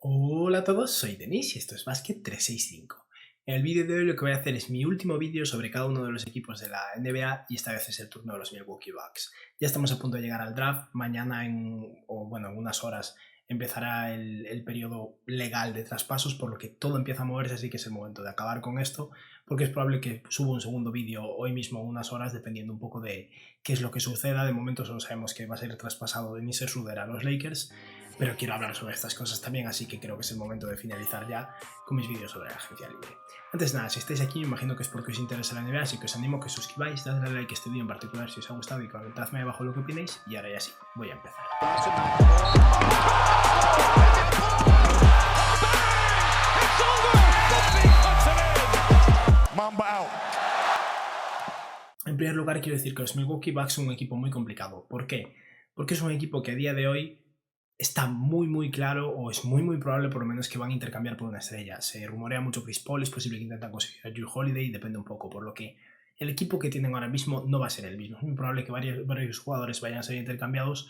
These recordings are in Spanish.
Hola a todos, soy Denis y esto es Basket 365. En el vídeo de hoy lo que voy a hacer es mi último vídeo sobre cada uno de los equipos de la NBA y esta vez es el turno de los Milwaukee Bucks. Ya estamos a punto de llegar al draft, mañana en unas horas empezará el periodo legal de traspasos, por lo que todo empieza a moverse, así que es el momento de acabar con esto, porque es probable que suba un segundo vídeo hoy mismo en unas horas, dependiendo un poco de qué es lo que suceda. De momento solo sabemos que va a ser traspasado Dennis Schroeder a los Lakers, pero quiero hablar sobre estas cosas también, así que creo que es el momento de finalizar ya con mis vídeos sobre la agencia libre. Antes de nada, si estáis aquí, me imagino que es porque os interesa la NBA, así que os animo a que os suscribáis, dadle like a este vídeo en particular si os ha gustado y comentadme abajo lo que opináis, y ahora ya sí, voy a empezar. En primer lugar, quiero decir que los Milwaukee Bucks son un equipo muy complicado. ¿Por qué? Porque es un equipo que a día de hoy está muy claro, o es muy probable por lo menos, que van a intercambiar por una estrella. Se rumorea mucho Chris Paul, es posible que intentan conseguir a Jrue Holiday, depende un poco, por lo que el equipo que tienen ahora mismo no va a ser el mismo. Es muy probable que varios jugadores vayan a ser intercambiados,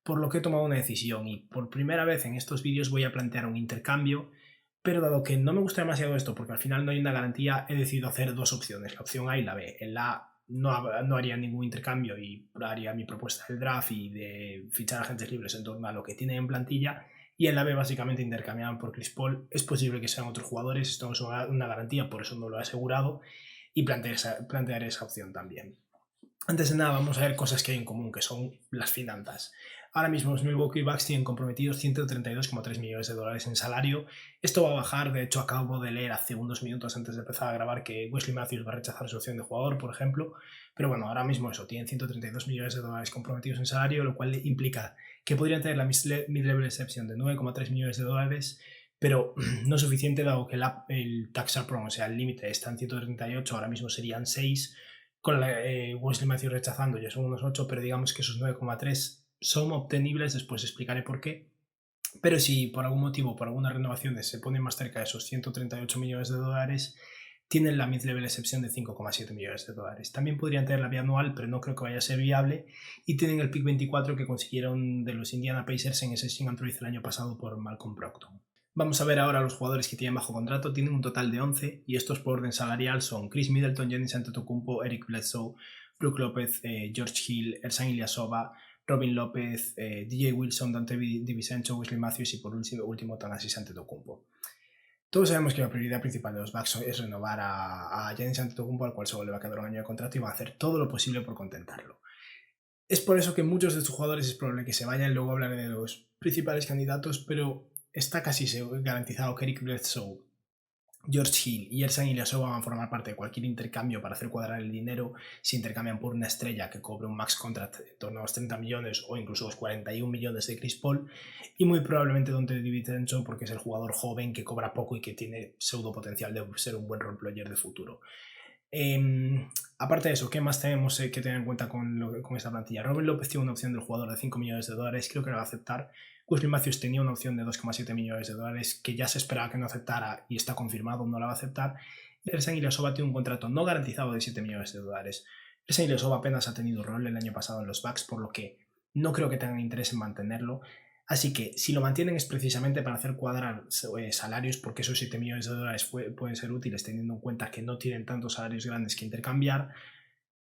por lo que he tomado una decisión y por primera vez en estos vídeos voy a plantear un intercambio, pero dado que no me gusta demasiado esto porque al final no hay una garantía, he decidido hacer dos opciones, la opción A y la B. En la A no haría ningún intercambio y haría mi propuesta del draft y de fichar agentes libres en torno a lo que tienen en plantilla, y en la B básicamente intercambiaban por Chris Paul. Es posible que sean otros jugadores, esto no es una garantía, por eso no lo he asegurado, y plantearé esa opción también. Antes de nada, vamos a ver cosas que hay en común, que son las finanzas. Ahora mismo los Milwaukee Bucks tienen comprometidos 132,3 millones de dólares en salario. Esto va a bajar. De hecho, acabo de leer hace unos minutos antes de empezar a grabar que Wesley Matthews va a rechazar su opción de jugador, por ejemplo. Pero bueno, ahora mismo eso, tienen 132 millones de dólares comprometidos en salario, lo cual implica que podrían tener la mid-level exception de 9,3 millones de dólares, pero no suficiente dado que el tax apron, o sea, el límite está en 138, ahora mismo serían 6, con Wesley Matthews rechazando ya son unos 8, pero digamos que esos 9,3 son obtenibles, después explicaré por qué. Pero si por algún motivo, por algunas renovaciones, se ponen más cerca de esos 138 millones de dólares, tienen la mid-level exception de 5,7 millones de dólares. También podrían tener la bianual, pero no creo que vaya a ser viable, y tienen el pick 24 que consiguieron de los Indiana Pacers en ese Sing and Trade el año pasado por Malcolm Brogdon. Vamos a ver ahora los jugadores que tienen bajo contrato. Tienen un total de 11 y estos por orden salarial son Chris Middleton, Giannis Antetokounmpo, Eric Bledsoe, Brook López, George Hill, Ersan Ilyasova, Robin López, DJ Wilson, Dante DiVincenzo, Wesley Matthews y por último Thanasis Antetokounmpo. Todos sabemos que la prioridad principal de los Bucks es renovar a Giannis Antetokounmpo, al cual solo le va a quedar un año de contrato, y van a hacer todo lo posible por contentarlo. Es por eso que muchos de estos jugadores es probable que se vayan. Luego hablaré de los principales candidatos, pero está casi garantizado que Eric Bledsoe, George Hill y Ersan Ilyasova van a formar parte de cualquier intercambio para hacer cuadrar el dinero. Si intercambian por una estrella que cobre un max contract en torno a los 30 millones o incluso los 41 millones de Chris Paul, y muy probablemente Dante DiVincenzo, porque es el jugador joven que cobra poco y que tiene pseudo potencial de ser un buen role player de futuro. Aparte de eso, ¿qué más tenemos que tener en cuenta con esta plantilla? Robin López tiene una opción del jugador de 5 millones de dólares, creo que la va a aceptar. Wesley Matthews tenía una opción de 2,7 millones de dólares que ya se esperaba que no aceptara y está confirmado, no la va a aceptar. Ersan Ilyasova tiene un contrato no garantizado de 7 millones de dólares. Ersan Ilyasova apenas ha tenido rol el año pasado en los Bucks, por lo que no creo que tengan interés en mantenerlo. Así que si lo mantienen es precisamente para hacer cuadrar salarios, porque esos 7 millones de dólares pueden ser útiles teniendo en cuenta que no tienen tantos salarios grandes que intercambiar.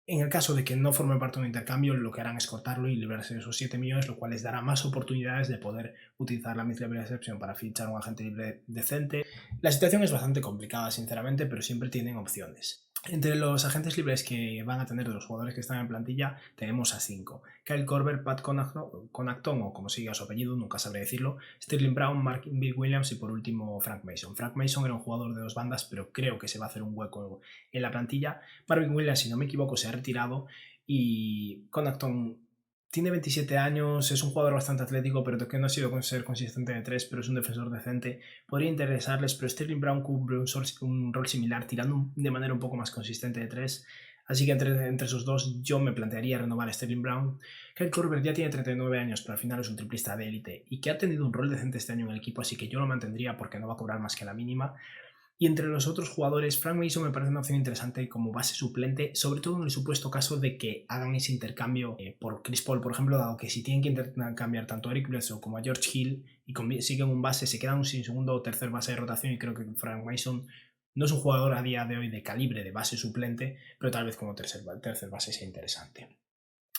En el caso de que no forme parte de un intercambio, lo que harán es cortarlo y librarse de esos 7 millones, lo cual les dará más oportunidades de poder utilizar la mid-level exception para fichar un agente libre decente. La situación es bastante complicada, sinceramente, pero siempre tienen opciones. Entre los agentes libres que van a tener de los jugadores que están en plantilla, tenemos a 5. Kyle Korver, Pat Connaughton, o como siga su apellido, nunca sabré decirlo, Sterling Brown, Mark Williams y por último Frank Mason. Frank Mason era un jugador de dos bandas, pero creo que se va a hacer un hueco en la plantilla. Marvin Williams, si no me equivoco, se ha retirado, y Connaughton tiene 27 años, es un jugador bastante atlético, pero que no ha sido ser consistente de 3, pero es un defensor decente. Podría interesarles, pero Sterling Brown cubre un rol similar, tirando de manera un poco más consistente de 3. Así que entre esos dos yo me plantearía renovar a Sterling Brown. Kyle Korver ya tiene 39 años, pero al final es un triplista de élite y que ha tenido un rol decente este año en el equipo, así que yo lo mantendría porque no va a cobrar más que la mínima. Y entre los otros jugadores, Frank Mason me parece una opción interesante como base suplente, sobre todo en el supuesto caso de que hagan ese intercambio por Chris Paul, por ejemplo, dado que si tienen que intercambiar tanto a Eric Bledsoe como a George Hill y consiguen un base, se quedan sin segundo o tercer base de rotación, y creo que Frank Mason no es un jugador a día de hoy de calibre de base suplente, pero tal vez como tercer base sea interesante.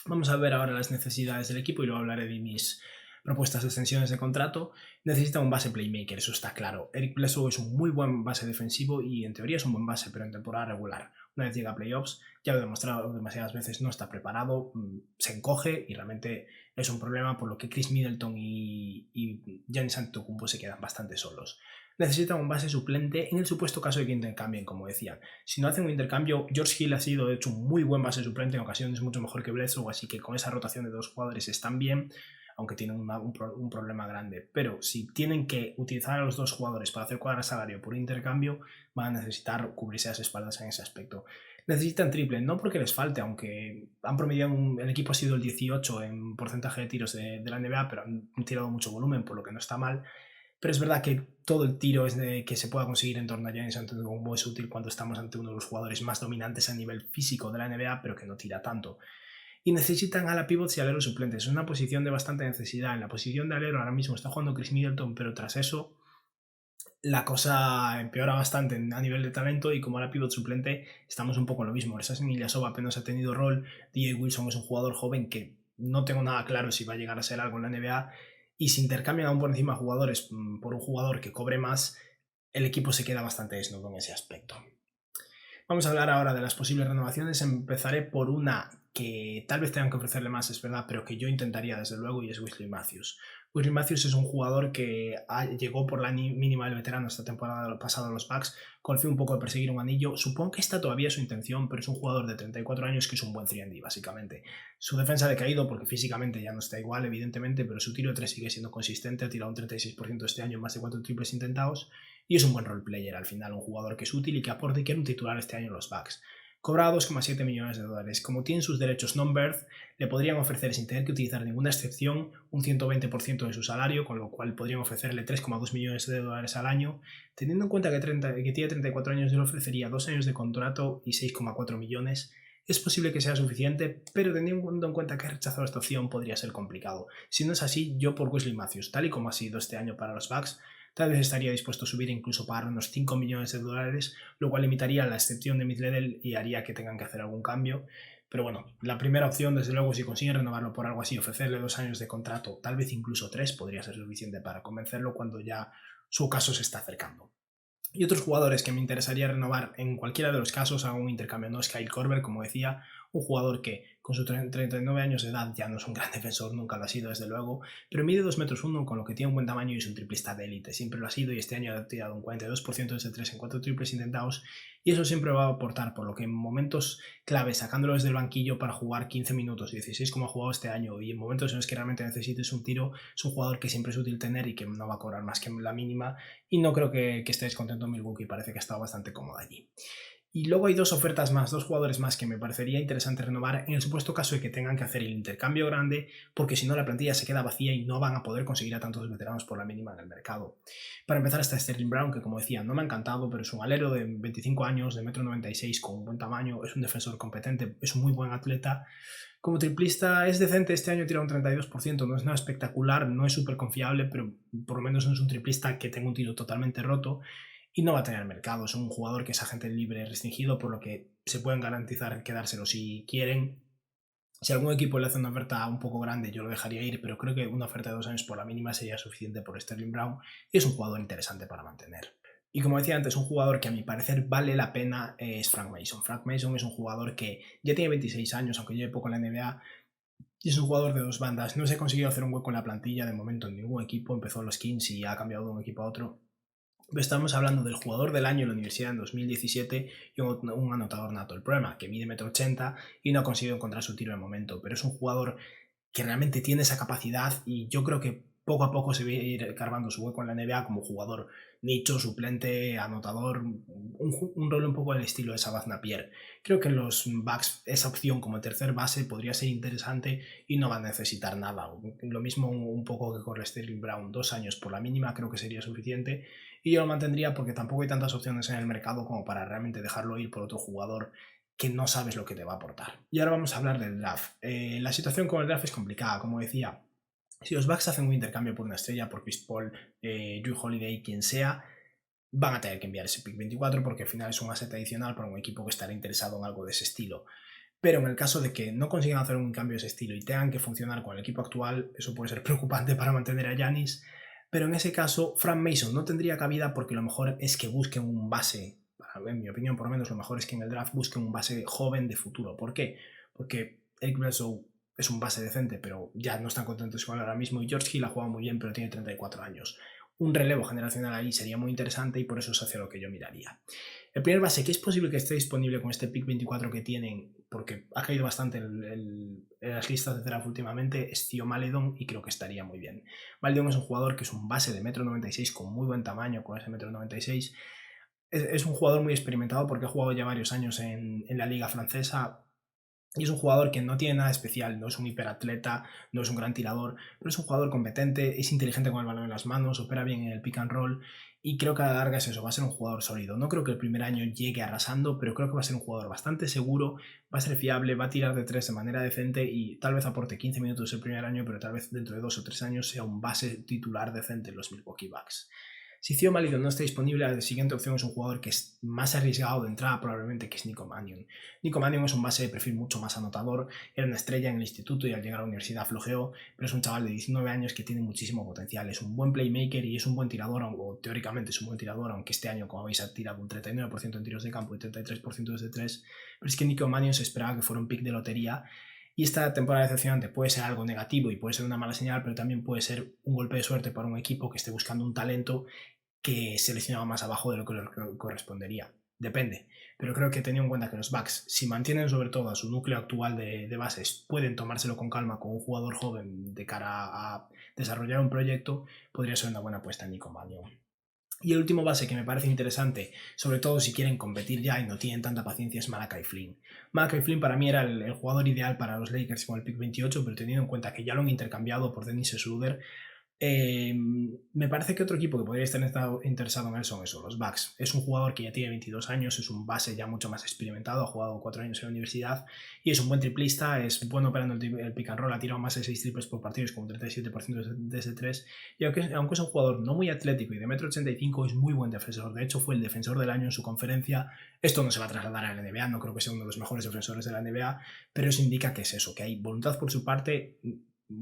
Vamos a ver ahora las necesidades del equipo y luego hablaré de mis propuestas de extensiones de contrato. Necesita un base playmaker, eso está claro. Eric Bledsoe es un muy buen base defensivo y en teoría es un buen base, pero en temporada regular, una vez llega a playoffs, ya lo he demostrado demasiadas veces, no está preparado, se encoge y realmente es un problema, por lo que Chris Middleton y Giannis Antetokounmpo se quedan bastante solos. Necesitan un base suplente en el supuesto caso de que intercambien, como decían. Si no hacen un intercambio, George Hill ha sido de hecho un muy buen base suplente, en ocasiones mucho mejor que Bledsoe, así que con esa rotación de dos jugadores están bien, aunque tienen un problema grande. Pero si tienen que utilizar a los dos jugadores para hacer cuadrar salario por intercambio, van a necesitar cubrirse las espaldas en ese aspecto. Necesitan triple, no porque les falte, aunque han promediado, el equipo ha sido el 18 en porcentaje de tiros de la NBA, pero han tirado mucho volumen, por lo que no está mal. Pero es verdad que todo el tiro que se pueda conseguir en torno a Giannis Antetokounmpo es útil cuando estamos ante uno de los jugadores más dominantes a nivel físico de la NBA, pero que no tira tanto. Y necesitan ala pivots y aleros suplentes. Es una posición de bastante necesidad. En la posición de alero ahora mismo está jugando Chris Middleton, pero tras eso la cosa empeora bastante a nivel de talento, y como ala pivot suplente estamos un poco en lo mismo. Ersas Ilyasova apenas ha tenido rol. DJ Wilson es un jugador joven que no tengo nada claro si va a llegar a ser algo en la NBA, y si intercambian aún por encima jugadores por un jugador que cobre más, el equipo se queda bastante desnudo en ese aspecto. Vamos a hablar ahora de las posibles renovaciones. Empezaré por una que tal vez tengan que ofrecerle más, es verdad, pero que yo intentaría desde luego, y es Wesley Matthews. Wesley Matthews es un jugador que llegó por la mínima del veterano esta temporada pasada a los Bucks, con el fin un poco de perseguir un anillo. Supongo que esta todavía es su intención, pero es un jugador de 34 años que es un buen 3&D, básicamente. Su defensa ha decaído porque físicamente ya no está igual, evidentemente, pero su tiro de 3 sigue siendo consistente, ha tirado un 36% este año en más de 4 triples intentados, y es un buen role player al final, un jugador que es útil y que aporta y que era un titular este año en los Bucks. Cobra 2,7 millones de dólares. Como tienen sus derechos non-birth, le podrían ofrecer, sin tener que utilizar ninguna excepción, un 120% de su salario, con lo cual podrían ofrecerle 3,2 millones de dólares al año. Teniendo en cuenta que tiene 34 años, yo le ofrecería 2 años de contrato y 6,4 millones. Es posible que sea suficiente, pero teniendo en cuenta que ha rechazado esta opción, podría ser complicado. Si no es así, yo por Wesley Matthews, tal y como ha sido este año para los Bucks, tal vez estaría dispuesto a subir e incluso pagar unos 5 millones de dólares, lo cual limitaría la excepción de mid-level y haría que tengan que hacer algún cambio. Pero bueno, la primera opción, desde luego, si consiguen renovarlo por algo así, ofrecerle 2 años de contrato, tal vez incluso 3, podría ser suficiente para convencerlo cuando ya su caso se está acercando. Y otros jugadores que me interesaría renovar en cualquiera de los casos, hago un intercambio, no es Kyle Korver, como decía, un jugador que con sus 39 años de edad ya no es un gran defensor, nunca lo ha sido desde luego, pero mide 2,1 metros, con lo que tiene un buen tamaño y es un triplista de élite, siempre lo ha sido, y este año ha tirado un 42% desde 3 en 4 triples intentados, y eso siempre va a aportar, por lo que en momentos clave, sacándolo desde el banquillo para jugar 15 minutos, 16 como ha jugado este año, y en momentos en los que realmente necesites un tiro, es un jugador que siempre es útil tener y que no va a cobrar más que la mínima, y no creo que esté descontento en Milwaukee, parece que ha estado bastante cómodo allí. Y luego hay 2 ofertas más, 2 jugadores más que me parecería interesante renovar en el supuesto caso de que tengan que hacer el intercambio grande, porque si no la plantilla se queda vacía y no van a poder conseguir a tantos veteranos por la mínima en el mercado. Para empezar está Sterling Brown, que como decía no me ha encantado, pero es un alero de 25 años, de 1,96 m, con un buen tamaño, es un defensor competente, es un muy buen atleta. Como triplista es decente, este año tira un 32%, no es nada espectacular, no es súper confiable, pero por lo menos no es un triplista que tenga un tiro totalmente roto. Y no va a tener mercado, es un jugador que es agente libre restringido, por lo que se pueden garantizar quedárselo si quieren. Si algún equipo le hace una oferta un poco grande, yo lo dejaría ir, pero creo que una oferta de 2 años por la mínima sería suficiente por Sterling Brown, y es un jugador interesante para mantener. Y como decía antes, un jugador que a mi parecer vale la pena es Frank Mason. Frank Mason es un jugador que ya tiene 26 años, aunque lleve poco en la NBA, y es un jugador de 2 bandas. No se ha conseguido hacer un hueco en la plantilla de momento en ningún equipo, empezó en los Kings y ha cambiado de un equipo a otro. Estamos hablando del jugador del año en la universidad en 2017 y un anotador nato. El problema, que mide 1,80 m y no ha conseguido encontrar su tiro de momento, pero es un jugador que realmente tiene esa capacidad y yo creo que poco a poco se va a ir carvando su hueco en la NBA como jugador nicho, suplente, anotador, un rol un poco del estilo de Sabaz Napier. Creo que en los Bucks esa opción como tercer base podría ser interesante y no va a necesitar nada. Lo mismo un poco que con Sterling Brown, 2 años por la mínima creo que sería suficiente y yo lo mantendría porque tampoco hay tantas opciones en el mercado como para realmente dejarlo ir por otro jugador que no sabes lo que te va a aportar. Y ahora vamos a hablar del draft. La situación con el draft es complicada, como decía. Si los Bucks hacen un intercambio por una estrella, por Chris Paul, Drew Holiday, quien sea, van a tener que enviar ese pick 24 porque al final es un asset adicional para un equipo que estará interesado en algo de ese estilo. Pero en el caso de que no consigan hacer un cambio de ese estilo y tengan que funcionar con el equipo actual, eso puede ser preocupante para mantener a Giannis. Pero en ese caso, Frank Mason no tendría cabida porque lo mejor es que busquen un base, en mi opinión por lo menos lo mejor es que en el draft busquen un base joven de futuro. ¿Por qué? Porque Eric Bledsoe es un base decente, pero ya no están contentos con él ahora mismo y George Hill ha jugado muy bien, pero tiene 34 años. Un relevo generacional ahí sería muy interesante y por eso es hacia lo que yo miraría. El primer base que es posible que esté disponible con este pick 24 que tienen, porque ha caído bastante en las listas de draft últimamente, es Theo Maledon y creo que estaría muy bien. Maledon es un jugador que es un base de 1,96 m con muy buen tamaño, con ese 1,96 m. Es un jugador muy experimentado porque ha jugado ya varios años en la liga francesa. Y es un jugador que no tiene nada especial, no es un hiperatleta, no es un gran tirador, pero es un jugador competente, es inteligente con el balón en las manos, opera bien en el pick and roll y creo que a la larga es eso, va a ser un jugador sólido. No creo que el primer año llegue arrasando, pero creo que va a ser un jugador bastante seguro, va a ser fiable, va a tirar de 3 de manera decente y tal vez aporte 15 minutos el primer año, pero tal vez dentro de 2 o 3 años sea un base titular decente en los Milwaukee Bucks. Si Theo Maledon no está disponible, la siguiente opción es un jugador que es más arriesgado de entrada probablemente, que es Nico Mannion. Nico Mannion es un base de perfil mucho más anotador, era una estrella en el instituto y al llegar a la universidad flojeó, pero es un chaval de 19 años que tiene muchísimo potencial, es un buen playmaker y es un buen tirador, o teóricamente es un buen tirador, aunque este año, como veis, ha tirado un 39% en tiros de campo y 33% desde 3, pero es que Nico Mannion se esperaba que fuera un pick de lotería y esta temporada decepcionante puede ser algo negativo y puede ser una mala señal, pero también puede ser un golpe de suerte para un equipo que esté buscando un talento que seleccionaba más abajo de lo que le correspondería. Depende. Pero creo que teniendo en cuenta que los Bucks, si mantienen sobre todo a su núcleo actual de bases, pueden tomárselo con calma con un jugador joven de cara a desarrollar un proyecto, podría ser una buena apuesta en Nico Mannion. Y el último base que me parece interesante, sobre todo si quieren competir ya y no tienen tanta paciencia, es Malachi Flynn. Malachi Flynn para mí era el jugador ideal para los Lakers con el pick 28, pero teniendo en cuenta que ya lo han intercambiado por Dennis Schroeder, me parece que otro equipo que podría estar interesado en él son eso, los Bucks. Es un jugador que ya tiene 22 años, es un base ya mucho más experimentado, ha jugado 4 años en la universidad y es un buen triplista, es bueno operando el pick and roll, ha tirado más de 6 triples por partidos con un 37% desde 3 y aunque es un jugador no muy atlético y de 1,85 m es muy buen defensor, de hecho fue el defensor del año en su conferencia. Esto no se va a trasladar a la NBA, no creo que sea uno de los mejores defensores de la NBA, pero eso indica que es eso, que hay voluntad por su parte,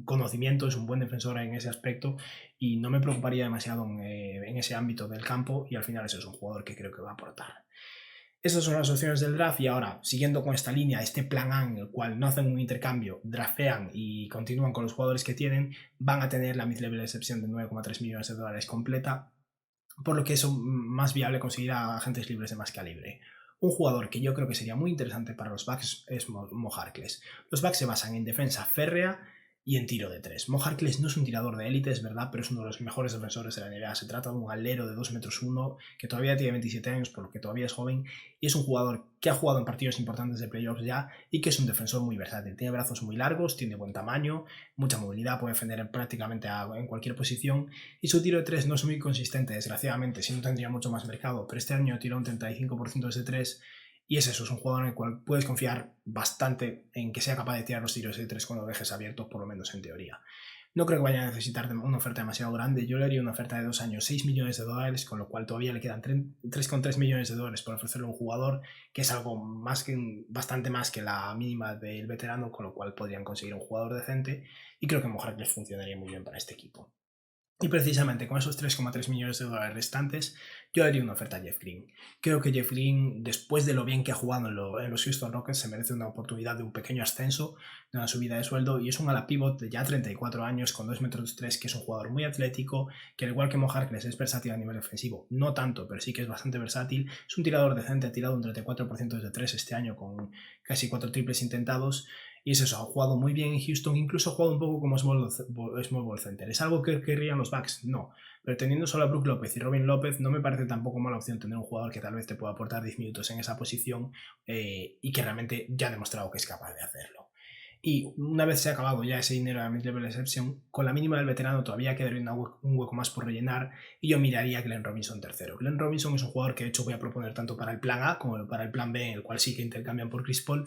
conocimiento, es un buen defensor en ese aspecto y no me preocuparía demasiado en ese ámbito del campo y al final ese es un jugador que creo que va a aportar. Estas son las opciones del draft y ahora, siguiendo con esta línea, este plan A en el cual no hacen un intercambio, draftean y continúan con los jugadores que tienen, van a tener la mid-level excepción de 9,3 millones de dólares completa, por lo que es más viable conseguir a agentes libres de más calibre. Un jugador que yo creo que sería muy interesante para los Bucks es Mo Harkless. Los Bucks se basan en defensa férrea y en tiro de 3. Mo Harkless no es un tirador de élite, es verdad, pero es uno de los mejores defensores de la NBA. Se trata de un alero de 2,1 metros que todavía tiene 27 años, por lo que todavía es joven, y es un jugador que ha jugado en partidos importantes de playoffs ya y que es un defensor muy versátil. Tiene brazos muy largos, tiene buen tamaño, mucha movilidad, puede defender prácticamente en cualquier posición y su tiro de 3 no es muy consistente, desgraciadamente, si no tendría mucho más mercado, pero este año tiró un 35% desde 3 y es eso, es un jugador en el cual puedes confiar bastante en que sea capaz de tirar los tiros de 3 cuando dejes abiertos, por lo menos en teoría. No creo que vaya a necesitar una oferta demasiado grande. Yo le haría una oferta de 2 años, 6 millones de dólares, con lo cual todavía le quedan 3,3 millones de dólares por ofrecerle a un jugador, que es algo bastante más que la mínima del veterano, con lo cual podrían conseguir un jugador decente y creo que Mo Harkless funcionaría muy bien para este equipo. Y precisamente con esos 3,3 millones de dólares restantes, yo haría una oferta a Jeff Green. Creo que Jeff Green, después de lo bien que ha jugado en los Houston Rockets, se merece una oportunidad de un pequeño ascenso, de una subida de sueldo, y es un ala pivot de ya 34 años, con 2,3 metros, que es un jugador muy atlético, que al igual que Mo Harkless es versátil a nivel ofensivo, no tanto, pero sí que es bastante versátil. Es un tirador decente, ha tirado un 34% desde 3 este año, con casi 4 triples intentados, Y es eso, ha jugado muy bien en Houston, incluso ha jugado un poco como small ball center. ¿Es algo que querrían los Bucks? No. Pero teniendo solo a Brook López y Robin López, no me parece tampoco mala opción tener un jugador que tal vez te pueda aportar 10 minutos en esa posición y que realmente ya ha demostrado que es capaz de hacerlo. Y una vez se ha acabado ya ese dinero de la mid-level exception, con la mínima del veterano todavía quedaría un hueco más por rellenar y yo miraría a Glenn Robinson tercero. Glenn Robinson es un jugador que de hecho voy a proponer tanto para el plan A como para el plan B, en el cual sí que intercambian por Chris Paul.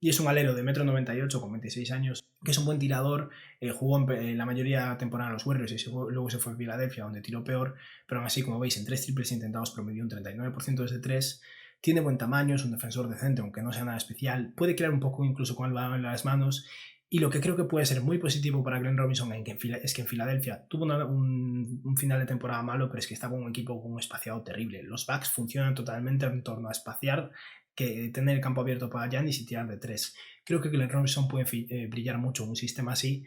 Y es un alero de 1,98 m con 26 años, que es un buen tirador, jugó en la mayoría de la temporada en los Warriors y luego se fue a Filadelfia donde tiró peor, pero aún así, como veis, en 3 triples intentados promedió un 39% desde 3. Tiene buen tamaño, es un defensor decente, aunque no sea nada especial. Puede crear un poco incluso con el balón en las manos. Y lo que creo que puede ser muy positivo para Glenn Robinson es que en Filadelfia tuvo un final de temporada malo, pero es que estaba un equipo con un espaciado terrible. Los Bucks funcionan totalmente en torno a espaciar, que tener el campo abierto para Giannis y tirar de 3. Creo que Glenn Robinson puede brillar mucho en un sistema así.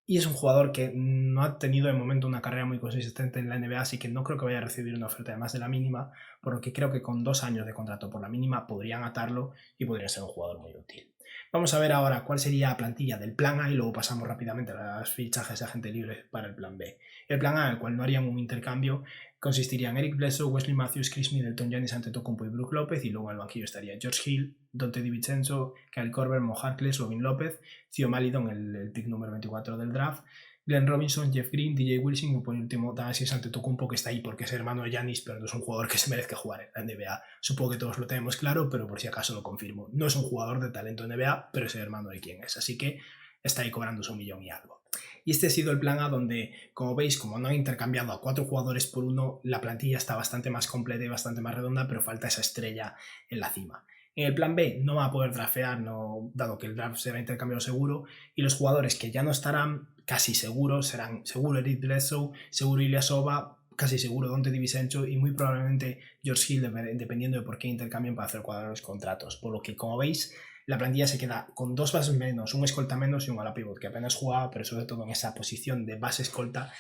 Y es un jugador que no ha tenido de momento una carrera muy consistente en la NBA, así que no creo que vaya a recibir una oferta de más de la mínima, por lo que creo que con 2 años de contrato por la mínima podrían atarlo y podría ser un jugador muy útil. Vamos a ver ahora cuál sería la plantilla del plan A y luego pasamos rápidamente a los fichajes de agente libre para el plan B. El plan A, en el cual no harían un intercambio, consistiría en Eric Bledsoe, Wesley Matthews, Chris Middleton, Giannis Antetokounmpo y Brook López, y luego en el banquillo estaría George Hill, Donte DiVincenzo, Kyle Korver, Mo Harkless, Robin López, Theo Maledon, el pick número 24 del draft, Glenn Robinson, Jeff Green, DJ Wilson y por último Thanasis Antetokounmpo, que está ahí porque es hermano de Giannis, pero no es un jugador que se merezca jugar en la NBA. Supongo que todos lo tenemos claro, pero por si acaso lo confirmo. No es un jugador de talento NBA, pero es el hermano de quien es, así que está ahí cobrándose 1 millón y algo. Y este ha sido el plan A donde, como veis, como no han intercambiado a 4 jugadores por 1, la plantilla está bastante más completa y bastante más redonda, pero falta esa estrella en la cima. En el plan B no va a poder draftear, dado que el draft será intercambio seguro, y los jugadores que ya no estarán casi seguros serán seguro Eric Bledsoe, seguro Ilyasova, casi seguro Donte DiVincenzo y muy probablemente George Hill, dependiendo de por qué intercambien para hacer cuadros contratos. Por lo que, como veis, la plantilla se queda con 2 bases menos, un escolta menos y un ala pivot que apenas jugaba, pero sobre todo en esa posición de base escolta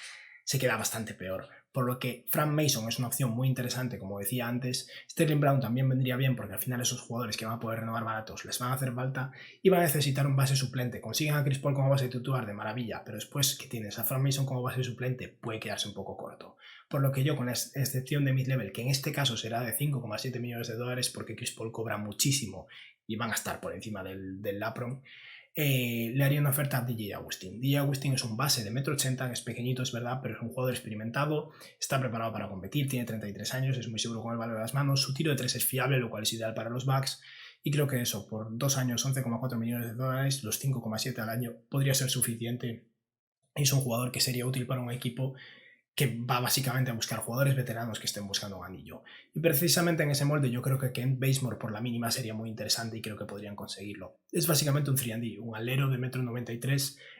se queda bastante peor. Por lo que Frank Mason es una opción muy interesante, como decía antes. Sterling Brown también vendría bien porque al final esos jugadores que van a poder renovar baratos les van a hacer falta y van a necesitar un base suplente. Consiguen a Chris Paul como base titular de maravilla, pero después que tienes a Frank Mason como base suplente puede quedarse un poco corto. Por lo que yo, con la excepción de mid-level, que en este caso será de 5,7 millones de dólares porque Chris Paul cobra muchísimo y van a estar por encima del LeBron, le haría una oferta a DJ Augustin. DJ Augustin es un base de 1,80 m, es pequeñito, es verdad, pero es un jugador experimentado, está preparado para competir, tiene 33 años, es muy seguro con el balón de las manos, su tiro de 3 es fiable, lo cual es ideal para los Bucks, y creo que eso, por 2 años, 11,4 millones de dólares, los 5,7 al año, podría ser suficiente. Es un jugador que sería útil para un equipo que va básicamente a buscar jugadores veteranos que estén buscando un anillo. Y precisamente en ese molde yo creo que Kent Bazemore por la mínima sería muy interesante y creo que podrían conseguirlo. Es básicamente un 3&D, un alero de 1,93 m,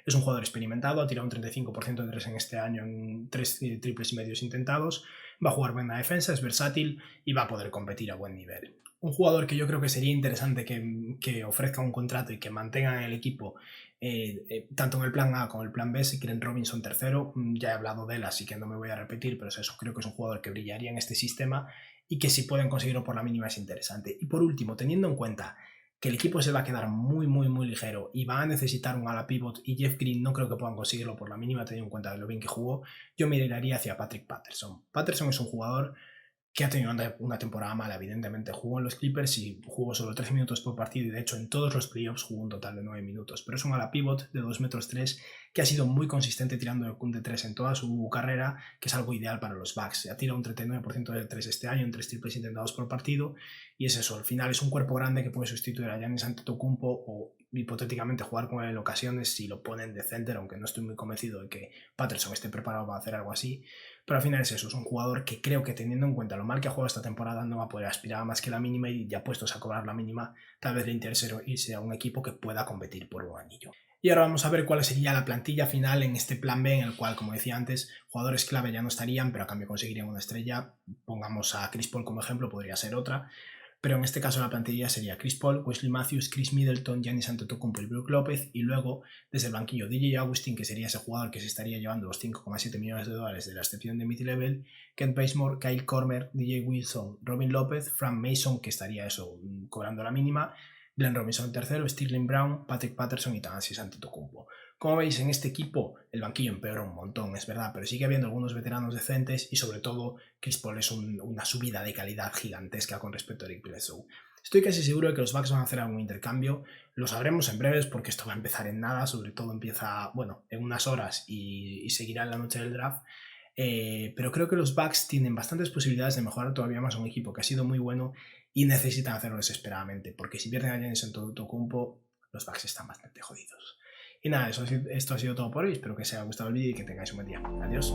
es un jugador experimentado, ha tirado un 35% de 3 en este año en 3 triples y medios intentados, va a jugar buena defensa, es versátil y va a poder competir a buen nivel. Un jugador que yo creo que sería interesante que ofrezca un contrato y que mantenga en el equipo tanto en el plan A como en el plan B, si quieren Robinson tercero, ya he hablado de él, así que no me voy a repetir, pero eso creo que es un jugador que brillaría en este sistema y que si pueden conseguirlo por la mínima es interesante. Y por último, teniendo en cuenta que el equipo se va a quedar muy ligero y va a necesitar un ala pivot y Jeff Green no creo que puedan conseguirlo por la mínima teniendo en cuenta de lo bien que jugó, yo me miraría hacia Patrick Patterson. Patterson es un jugador que ha tenido una temporada mala, evidentemente. Jugó en los Clippers y jugó solo 13 minutos por partido y de hecho en todos los playoffs jugó un total de 9 minutos. Pero es un ala pivot de 2,3 metros que ha sido muy consistente tirando de 3 en toda su carrera, que es algo ideal para los Bucks. Ha tirado un 39% de 3 este año en 3 triples intentados por partido y es eso, al final es un cuerpo grande que puede sustituir a Giannis Antetokounmpo o hipotéticamente jugar con él en ocasiones si lo ponen de center, aunque no estoy muy convencido de que Patterson esté preparado para hacer algo así. Pero al final es eso, es un jugador que creo que teniendo en cuenta lo mal que ha jugado esta temporada no va a poder aspirar a más que la mínima y ya puestos a cobrar la mínima, tal vez le interese irse a un equipo que pueda competir por un anillo. Y ahora vamos a ver cuál sería la plantilla final en este plan B, en el cual, como decía antes, jugadores clave ya no estarían, pero a cambio conseguirían una estrella. Pongamos a Chris Paul como ejemplo, podría ser otra. Pero en este caso la plantilla sería Chris Paul, Wesley Matthews, Chris Middleton, Giannis Antetokounmpo y Brook López, y luego desde el banquillo DJ Augustin, que sería ese jugador que se estaría llevando los 5,7 millones de dólares de la excepción de mid-level, Kent Bazemore, Kyle Korver, DJ Wilson, Robin López, Frank Mason, que estaría eso cobrando la mínima, Glenn Robinson en tercero, Sterling Brown, Patrick Patterson y Thanasis Antetokounmpo. Como veis, en este equipo el banquillo empeora un montón, es verdad, pero sigue habiendo algunos veteranos decentes y sobre todo Chris Paul es una subida de calidad gigantesca con respecto a Eric Bledsoe. Estoy casi seguro de que los Bucks van a hacer algún intercambio, lo sabremos en breves porque esto va a empezar en nada, sobre todo empieza, bueno, en unas horas y seguirá en la noche del draft. Pero creo que los Bucks tienen bastantes posibilidades de mejorar todavía más a un equipo que ha sido muy bueno y necesitan hacerlo desesperadamente, porque si pierden a Giannis Antetokounmpo, los Bucks están bastante jodidos. Y nada, esto ha sido todo por hoy, espero que os haya gustado el vídeo y que tengáis un buen día. Adiós.